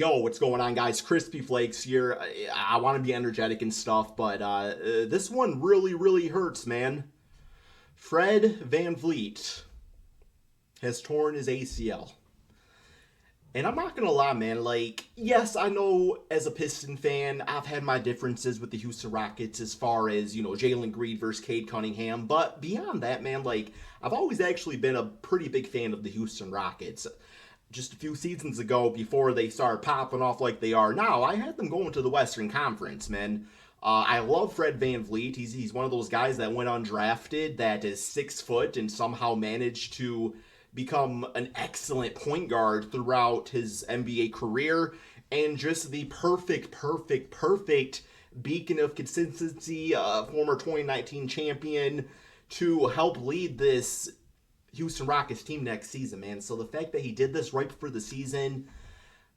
Yo, what's going on, guys? Crispy Flakes here. I want to be energetic and stuff, but this one really hurts, man. Fred VanVleet has torn his ACL. And I'm not gonna lie, man, like, yes, I know as a Piston fan, I've had my differences with the Houston Rockets as far as, Jalen Green versus Cade Cunningham, but beyond that, man, like, I've always actually been a pretty big fan of the Houston Rockets. Just a few seasons ago, before they started popping off like they are now, I had them going to the Western Conference, man. I love Fred VanVleet. He's one of those guys that went undrafted, that is 6 foot, and somehow managed to become an excellent point guard throughout his NBA career, and just the perfect beacon of consistency, former 2019 champion, to help lead this Houston Rockets team next season, man. So the fact that he did this right before the season,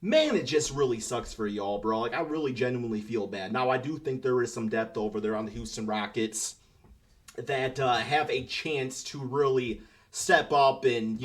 man, it just really sucks for y'all, bro. Like, I really genuinely feel bad. Now, I do think there is some depth over there on the Houston Rockets that have a chance to really step up and,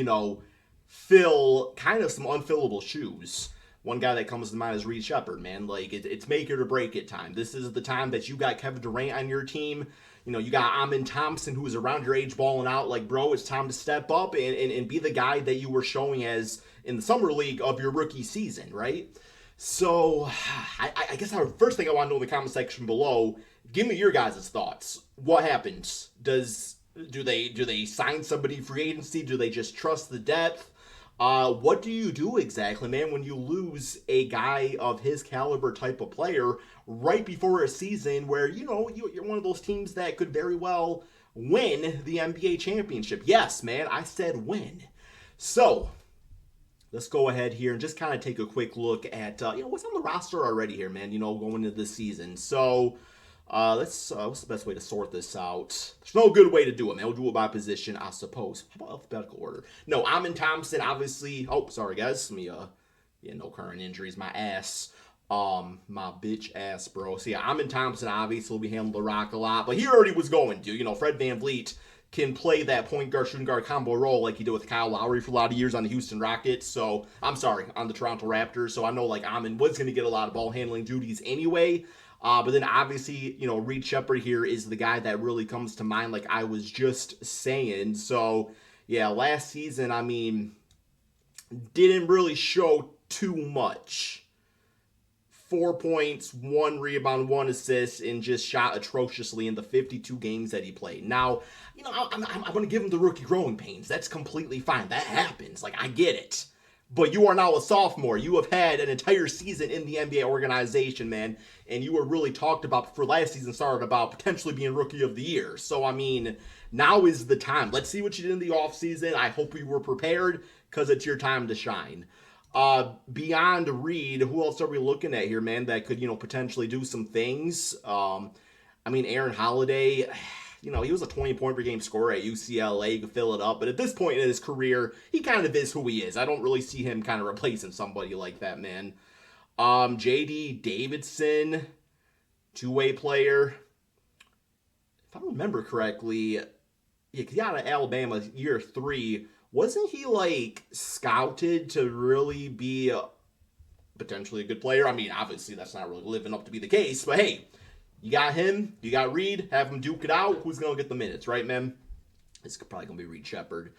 fill kind of some unfillable shoes. One guy that comes to mind is Reed Shepard, man. Like, it's make it or break it time. This is the time that you got Kevin Durant on your team. You got Amin Thompson, who is around your age, balling out. Like, bro, it's time to step up and be the guy that you were showing as in the summer league of your rookie season, right? So, I guess our first thing I want to know in the comment section below, give me your guys' thoughts. What happens? Do they sign somebody free agency? Do they just trust the depth? What do you do exactly, man, when you lose a guy of his caliber type of player right before a season where, you're one of those teams that could very well win the NBA championship? Yes, man, I said win. So, let's go ahead here and just kind of take a quick look at, what's on the roster already here, man, going into this season. So, what's the best way to sort this out? There's no good way to do it, man. We'll do it by position, I suppose. How about alphabetical order? No, Amin Thompson, obviously. Oh, sorry, guys. Let me, no current injuries. My ass. My bitch ass, bro. So, yeah, Amin Thompson, obviously, will be handling the rock a lot. But he already was going to. Fred VanVleet can play that point guard, shooting guard combo role like he did with Kyle Lowry for a lot of years on the Houston Rockets. So, I'm sorry, on the Toronto Raptors. So, I know, like, Amin was going to get a lot of ball handling duties anyway. But then obviously, Reed Shepard here is the guy that really comes to mind, like I was just saying. So, yeah, last season, didn't really show too much. 4 points, 1 rebound, 1 assist, and just shot atrociously in the 52 games that he played. Now, I'm going to give him the rookie growing pains. That's completely fine. That happens. Like, I get it. But you are now a sophomore. You have had an entire season in the NBA organization, man. And you were really talked about before last season started about potentially being Rookie of the Year. So, now is the time. Let's see what you did in the offseason. I hope you were prepared because it's your time to shine. Beyond Reed, who else are we looking at here, man, that could, potentially do some things? Aaron Holiday, he was a 20-point per game scorer at UCLA. He could fill it up. But at this point in his career, he kind of is who he is. I don't really see him kind of replacing somebody like that, man. J.D. Davidson, two-way player. If I remember correctly, yeah, because he got out of Alabama year 3. Wasn't he, scouted to really be potentially a good player? Obviously, that's not really living up to be the case. But, hey, you got him, you got Reed, have him duke it out. Who's going to get the minutes, right, man? It's probably going to be Reed Shepard.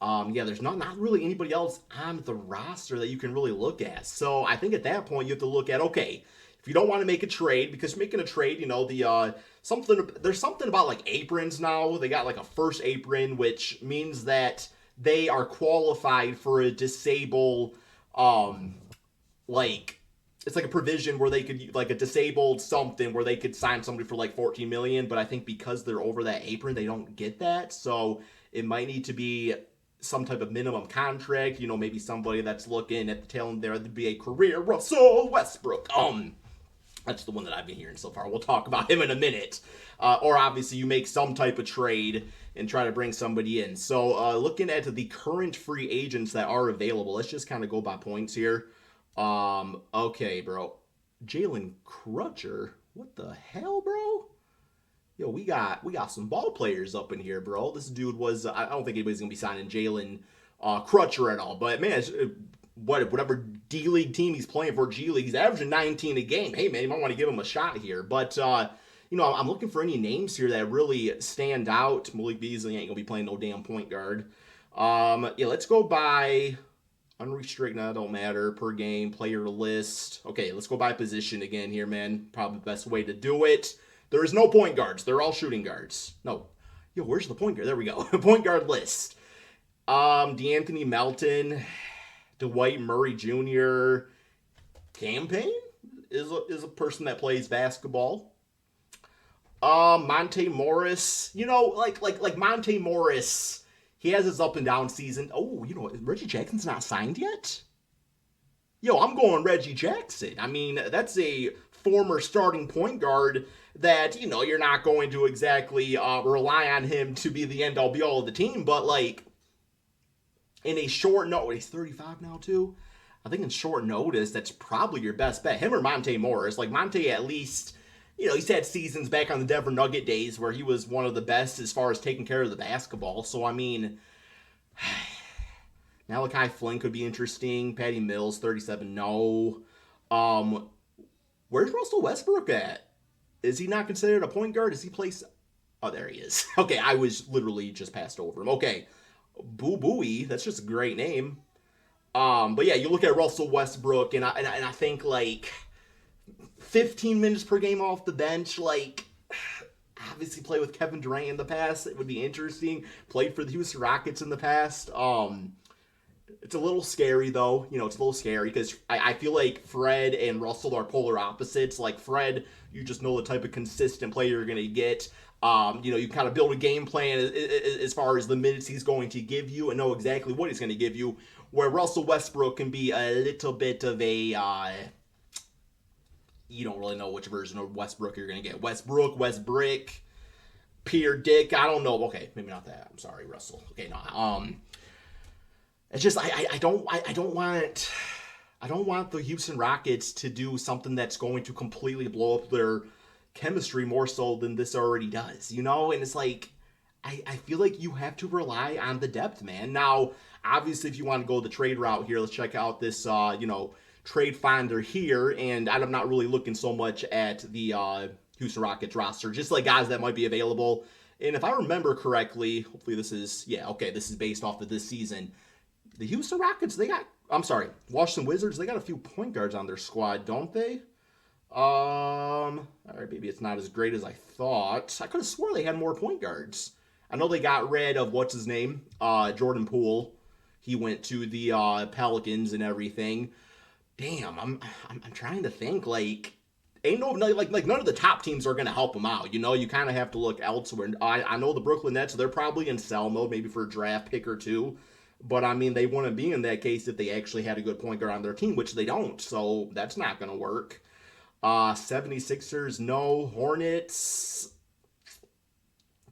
There's not really anybody else on the roster that you can really look at. So I think at that point you have to look at, okay, if you don't want to make a trade, because making a trade, there's something about aprons now. They got a first apron, which means that they are qualified for a disable, it's a provision where they could, a disabled something where they could sign somebody for $14 million, but I think because they're over that apron, they don't get that. So it might need to be some type of minimum contract, maybe somebody that's looking at the tail end there to be a career Russell Westbrook. That's the one that I've been hearing so far. We'll talk about him in a minute. Or obviously you make some type of trade and try to bring somebody in. So looking at the current free agents that are available, let's just kind of go by points here. Okay, bro. Jalen Crutcher? What the hell, bro? Yo, we got some ball players up in here, bro. This dude was, I don't think anybody's going to be signing Jalen Crutcher at all. But, man, whatever D-League team he's playing for, G-League. He's averaging 19 a game. Hey, man, you might want to give him a shot here. But, you know, I'm looking for any names here that really stand out. Malik Beasley ain't going to be playing no damn point guard. Yeah, let's go by unrestricted. No, don't matter. Per game, player list. Okay, let's go by position again here, man. Probably the best way to do it. There is no point guards. They're all shooting guards. No. Yo, where's the point guard? There we go. Point guard list. DeAnthony Melton, Dwight Murray Jr. Campaign is a person that plays basketball. Monte Morris, you know, like Monte Morris, he has his up and down season. Oh, you know, Reggie Jackson's not signed yet? Yo, I'm going Reggie Jackson. I mean, that's a former starting point guard that, you know, you're not going to exactly rely on him to be the end-all be-all of the team, but, like, in a short notice, he's 35 now, too? I think in short notice, that's probably your best bet. Him or Monte Morris. Like, Monte at least, you know, he's had seasons back on the Denver Nugget days where he was one of the best as far as taking care of the basketball. So, I mean, Malachi Flynn could be interesting. Patty Mills, 37, no. Where's Russell Westbrook at? Is he not considered a point guard? Is he place? Oh, there he is. Okay, I was literally just passed over him. Okay, Boo Booey. That's just a great name. But yeah, you look at Russell Westbrook, and I think like 15 minutes per game off the bench. Like, obviously played with Kevin Durant in the past. It would be interesting. Played for the Houston Rockets in the past. It's a little scary, though. You know, it's a little scary because I feel like Fred and Russell are polar opposites. Like, Fred, you just know the type of consistent player you're going to get. You know, you kind of build a game plan as far as the minutes he's going to give you and know exactly what he's going to give you. Where Russell Westbrook can be a little bit of a... you don't really know which version of Westbrook you're going to get. Westbrick, Pierre Dick. I don't know. Okay, maybe not that. I'm sorry, Russell. Okay, no. It's just I don't want the Houston Rockets to do something that's going to completely blow up their chemistry more so than this already does, you know? And it's like I feel like you have to rely on the depth, man. Now, obviously, if you want to go the trade route here, let's check out this you know, trade finder here, and I'm not really looking so much at the Houston Rockets roster, just like guys that might be available. And if I remember correctly, hopefully this is this is based off of this season. The Houston Rockets, Washington Wizards, they got a few point guards on their squad, don't they? All right, maybe it's not as great as I thought. I could have swore they had more point guards. I know they got rid of, what's his name? Jordan Poole. He went to the Pelicans and everything. Damn, I'm trying to think, like, ain't no, like none of the top teams are going to help him out. You know, you kind of have to look elsewhere. I know the Brooklyn Nets, they're probably in sell mode, maybe for a draft pick or two. But, I mean, they wouldn't be in that case if they actually had a good point guard on their team, which they don't. So, that's not going to work. 76ers, no. Hornets,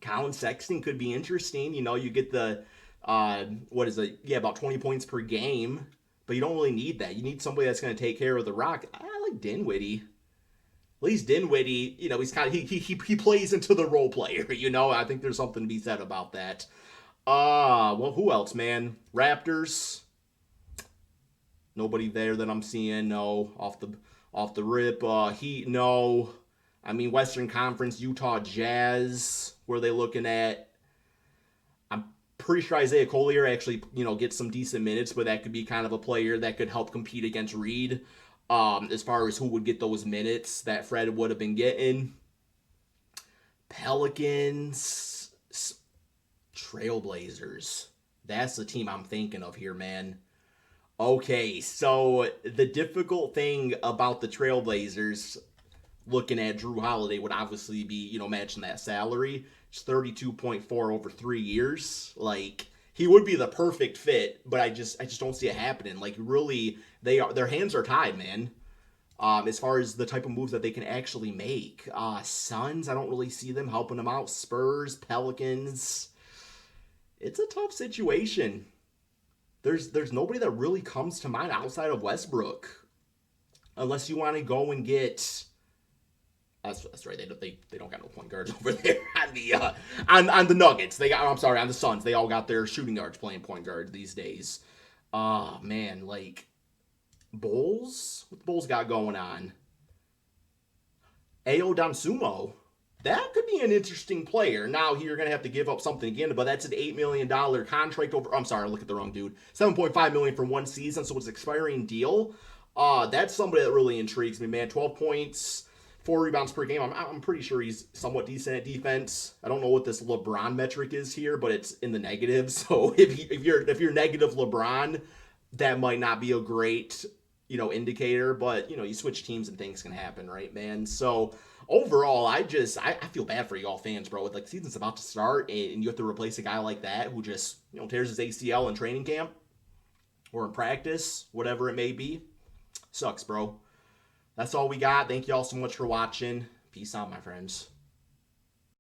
Colin Sexton could be interesting. You know, you get the, about 20 points per game. But you don't really need that. You need somebody that's going to take care of the rock. I like Dinwiddie. At least Dinwiddie, you know, he's kind of, he plays into the role player, you know. I think there's something to be said about that. Well, who else, man? Raptors. Nobody there that I'm seeing. No, off the rip. Heat. No. I mean, Western Conference, Utah Jazz. Where are they looking at? I'm pretty sure Isaiah Collier actually, you know, gets some decent minutes, but that could be kind of a player that could help compete against Reed. As far as who would get those minutes that Fred would have been getting. Pelicans. Trailblazers. That's the team I'm thinking of here, man. Okay, so the difficult thing about the Trailblazers, looking at Drew Holiday, would obviously be, you know, matching that salary. It's 32.4 over 3 years. Like, he would be the perfect fit, but I just don't see it happening. Like, really, their hands are tied, man. As far as the type of moves that they can actually make. Suns, I don't really see them helping them out. Spurs, Pelicans. It's a tough situation. There's nobody that really comes to mind outside of Westbrook. Unless you want to go and get... That's right. They don't got no point guards over there on the Nuggets. On the Suns. They all got their shooting guards playing point guard these days. Oh man, like Bulls? What the Bulls got going on? Ao Dansumo. That could be an interesting player. Now, you're going to have to give up something again, but that's an $8 million contract over. I'm sorry, I look at the wrong dude. $7.5 million for 1 season, so it's an expiring deal. That's somebody that really intrigues me, man. 12 points, 4 rebounds per game. I'm pretty sure he's somewhat decent at defense. I don't know what this LeBron metric is here, but it's in the negative. So if you're negative LeBron, that might not be a great indicator. But you switch teams and things can happen, right, man? So overall, I feel bad for y'all fans, bro. Like, the season's about to start, and you have to replace a guy like that who just tears his ACL in training camp or in practice, whatever it may be. Sucks, bro. That's all we got. Thank you all so much for watching. Peace out, my friends.